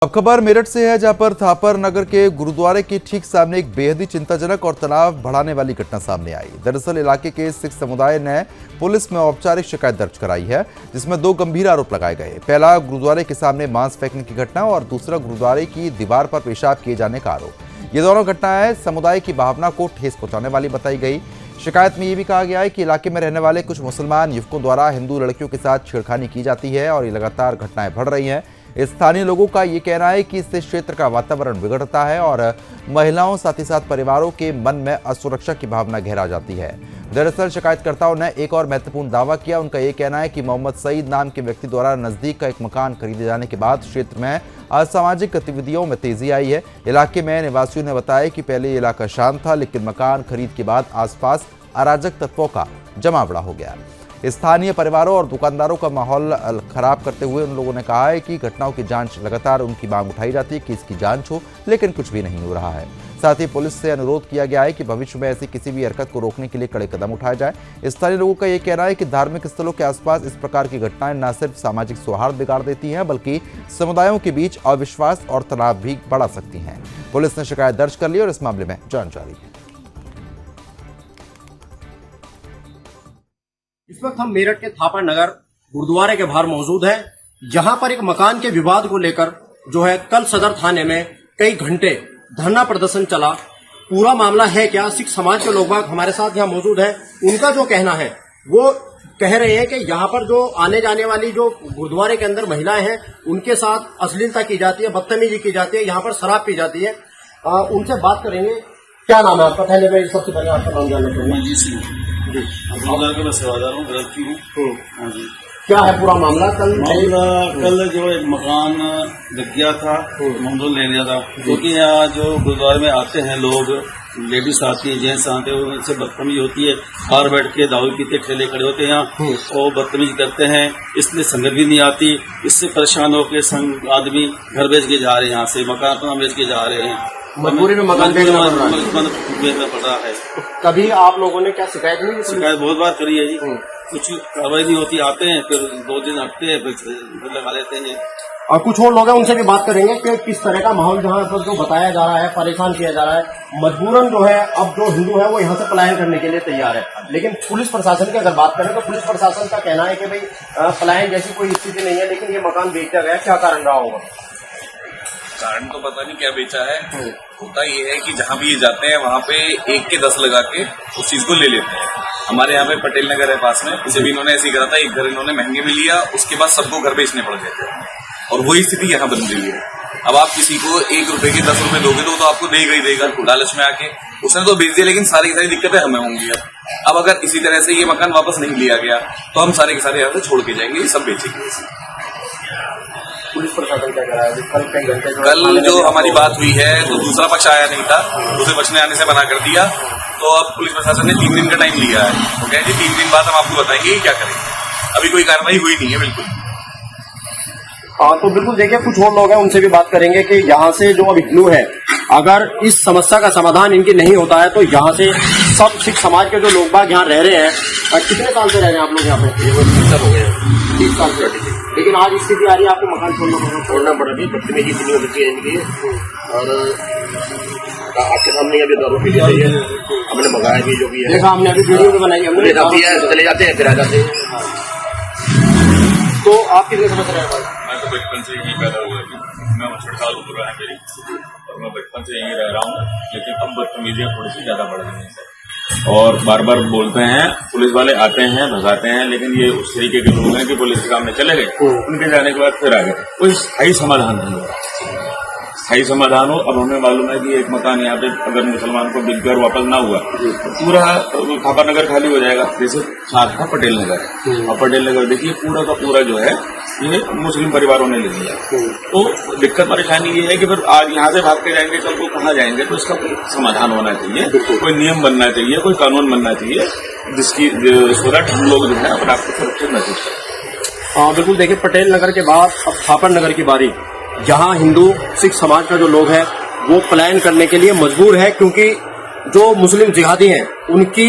अब खबर मेरठ से है, जहां पर थापर नगर के गुरुद्वारे के ठीक सामने एक बेहद ही चिंताजनक और तनाव बढ़ाने वाली घटना सामने आई। दरअसल इलाके के सिख समुदाय ने पुलिस में औपचारिक शिकायत दर्ज कराई है, जिसमें दो गंभीर आरोप लगाए गए। पहला, गुरुद्वारे के सामने मांस फेंकने की घटना और दूसरा, गुरुद्वारे की दीवार पर पेशाब किए जाने का आरोप। ये दोनों घटनाएं समुदाय की भावना को ठेस पहुंचाने वाली बताई गई। शिकायत में ये भी कहा गया है कि इलाके में रहने वाले कुछ मुसलमान युवकों द्वारा हिंदू लड़कियों के साथ छेड़खानी की जाती है और ये लगातार घटनाएं बढ़ रही हैं। स्थानीय लोगों का ये कहना है कि इससे क्षेत्र का वातावरण बिगड़ता है और महिलाओं साथ ही साथ परिवारों के मन में असुरक्षा की भावना गहरा जाती है। दरअसल शिकायतकर्ताओं ने एक और महत्वपूर्ण दावा किया। उनका ये कहना है कि मोहम्मद सईद नाम के व्यक्ति द्वारा नजदीक का एक मकान खरीदे जाने के बाद क्षेत्र में असामाजिक गतिविधियों में तेजी आई है। इलाके में निवासियों ने बताया कि पहले ये इलाका शांत था, लेकिन मकान खरीद के बाद आसपास अराजक तत्वों का जमावड़ा हो गया। स्थानीय परिवारों और दुकानदारों का माहौल खराब करते हुए उन लोगों ने कहा है कि घटनाओं की जांच लगातार उनकी मांग उठाई जाती है कि इसकी जांच हो, लेकिन कुछ भी नहीं हो रहा है। साथ ही पुलिस से अनुरोध किया गया है कि भविष्य में ऐसी किसी भी हरकत को रोकने के लिए कड़े कदम उठाए जाए। स्थानीय लोगों का यह कहना है कि धार्मिक स्थलों के आसपास इस प्रकार की घटनाएं न सिर्फ सामाजिक सौहार्द बिगाड़ देती हैं, बल्कि समुदायों के बीच अविश्वास और तनाव भी बढ़ा सकती हैं। पुलिस ने शिकायत दर्ज कर ली और इस मामले में जांच जारी है। इस वक्त हम मेरठ के थापर नगर गुरुद्वारे के बाहर मौजूद हैं, जहां पर एक मकान के विवाद को लेकर जो है कल सदर थाने में कई घंटे धरना प्रदर्शन चला। पूरा मामला है क्या, सिख समाज के लोग बाग हमारे साथ यहाँ मौजूद हैं। उनका जो कहना है वो कह रहे हैं कि यहाँ पर जो आने जाने वाली जो गुरुद्वारे के अंदर महिलाएं हैं उनके साथ अश्लीलता की जाती है, बदतमीजी की जाती है, यहाँ पर शराब पी जाती है। उनसे बात करेंगे। क्या नाम है आपका? पहले मैं सबसे पहले आपका नाम जानना चाहूंगा। जी, मैं सेवादार हूँ, गृहस्थी हूँ। हाँ जी। क्या है पूरा मामला? कल जो एक मकान लग गया था, मंजूर ले लिया था, क्योंकि यहाँ जो गुरुद्वारे में आते हैं लोग, लेडीज आती है, जेंट्स आते हैं, उनसे बदतमीजी होती है। बाहर बैठ के दारू पीते ठेले खड़े होते हैं यहाँ और बदतमीजी करते हैं, इसलिए संगत भी नहीं आती। इससे परेशान होकर संग आदमी घर बेच के जा रहे हैं, यहाँ से मकान अपना बेच के जा रहे हैं। मजबूरी में मकान बेचना पड़ रहा है। कभी आप लोगों ने क्या शिकायत नहीं की? शिकायत बहुत बार करी है जी, कुछ कार्रवाई नहीं होती। आते हैं, फिर 2 दिन हटते हैं, फिर लगा लेते हैं। और कुछ और लोग हैं, उनसे भी बात करेंगे कि किस तरह का माहौल जहाँ पर जो बताया जा रहा है, परेशान किया जा रहा है। मजबूरन जो है अब जो हिंदू है वो यहाँ से पलायन करने के लिए तैयार है, लेकिन पुलिस प्रशासन की अगर बात करें तो पुलिस प्रशासन का कहना है कि भाई पलायन जैसी कोई स्थिति नहीं है, लेकिन ये मकान बेचा गया। क्या कारण रहा होगा? कारण तो पता नहीं क्या बेचा है। होता ये है कि जहाँ भी ये जाते हैं वहाँ पे 1 के 10 लगा के उस चीज को ले लेते हैं। हमारे यहाँ पे पटेल नगर है पास में, उसे भी इन्होंने ऐसे ही करा था। एक घर इन्होंने महंगे में लिया, उसके बाद सबको घर बेचने पड़ गए थे, और वही स्थिति यहाँ बन रही है। अब आप किसी को 1 रुपए के 10 रुपए दोगे तो आपको देगा ही देगा, लालच में आके। उसने तो बेच दिया, लेकिन सारी की सारी दिक्कतें हमें होंगी। अब अगर इसी तरह से ये मकान वापस नहीं लिया गया तो हम सारे के सारे यहाँ से छोड़ के जाएंगे, सब बेचेंगे। पुलिस प्रशासन क्या कह रहा है? कल जो हमारी बात हुई है तो दूसरा पक्ष आया नहीं था, उसे बचने आने से मना कर दिया। तो अब पुलिस प्रशासन ने 3 दिन का टाइम लिया है। वो कह जी 3 दिन बाद हम आपको बताएंगे क्या करेंगे। अभी कोई कार्रवाई हुई नहीं है बिल्कुल। हाँ, तो बिल्कुल देखिए, कुछ और लोग हैं, उनसे भी बात करेंगे कि यहाँ से जो अब हिंदू है, अगर इस समस्या का समाधान इनकी नहीं होता है तो यहाँ से सब सिख समाज के जो लोग बाग यहाँ रह रहे हैं। कितने साल से रह रहे हैं आप लोग यहाँ पे? 30 साल हो गए। 30 साल से। लेकिन आज स्थिति आ रही है आपको मकान छोड़ना पड़ रही है, बदतमीजी इतनी हो रही है इनकी। और आपके सामने अभी दारू पी रही है, हमने मंगाया भी जो भी है, देखा हमने अभी वीडियो भी बनाई, हमने चले जाते हैं, फिर आ जाते हैं। तो आप कितने समझ रहे हैं? मैं तो बचपन से यहीं पैदा हुआ हूँ, मैं 68 साल उम्र है मेरी, और मैं बचपन से यहीं रह रहा हूँ। लेकिन अब बदतमीजियाँ थोड़ी सी ज्यादा बढ़ गई हैं और बार बार बोलते हैं, पुलिस वाले आते हैं, भगाते हैं, लेकिन ये उस तरीके के लोग हैं कि पुलिस के सामने चले गए, उनके जाने के बाद फिर आ गए। कोई स्थायी समाधान नहीं हो रहा। स्थायी समाधान हो, अब हमें मालूम है कि एक मकान यहाँ पे अगर मुसलमान को बिककर वापस ना हुआ तो पूरा थापर नगर खाली हो जाएगा। जैसे साथ था पटेल नगर, और पटेल नगर देखिए पूरा का पूरा जो है ये मुस्लिम परिवारों ने ले लिया। तो दिक्कत परेशानी ये है कि फिर आज यहाँ से भाग के जाएंगे, कल को कहाँ जाएंगे? तो इसका कोई समाधान होना चाहिए, कोई नियम बनना चाहिए, कोई कानून बनना चाहिए, जिसकी सूरत हम लोग जो है अपने आप को सुरक्षित महसूस करें। हाँ बिल्कुल, देखिए पटेल नगर के बाद अब थापर नगर की बारी, जहाँ हिंदू सिख समाज का जो लोग हैं वो पलायन करने के लिए मजबूर है, क्योंकि जो मुस्लिम जिहादी हैं उनकी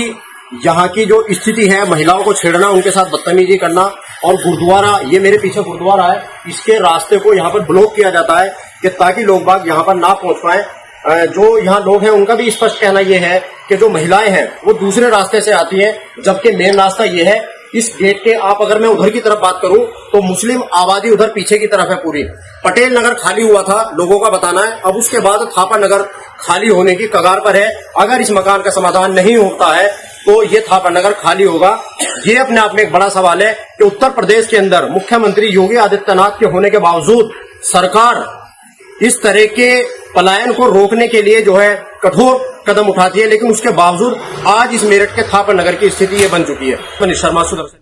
यहाँ की जो स्थिति है, महिलाओं को छेड़ना, उनके साथ बदतमीजी करना, और गुरुद्वारा, ये मेरे पीछे गुरुद्वारा है, इसके रास्ते को यहाँ पर ब्लॉक किया जाता है। कि ताकि लोग बाग यहाँ पर ना पहुंच पाए। जो यहाँ लोग हैं उनका भी स्पष्ट कहना यह है कि जो महिलाएं हैं वो दूसरे रास्ते से आती हैं, जबकि मेन रास्ता ये है इस गेट के। आप अगर मैं उधर की तरफ बात करूं तो मुस्लिम आबादी उधर पीछे की तरफ है पूरी। पटेल नगर खाली हुआ था, लोगों का बताना है। अब उसके बाद थापर नगर खाली होने की कगार पर है। अगर इस मकान का समाधान नहीं होता है तो ये थापर नगर खाली होगा। ये अपने आप में एक बड़ा सवाल है कि उत्तर प्रदेश के अंदर मुख्यमंत्री योगी आदित्यनाथ के होने के बावजूद सरकार इस तरह के पलायन को रोकने के लिए जो है कठोर कदम उठाती है, लेकिन उसके बावजूद आज इस मेरठ के थापर नगर की स्थिति ये बन चुकी है। मनीष शर्मा, सुदर्शन।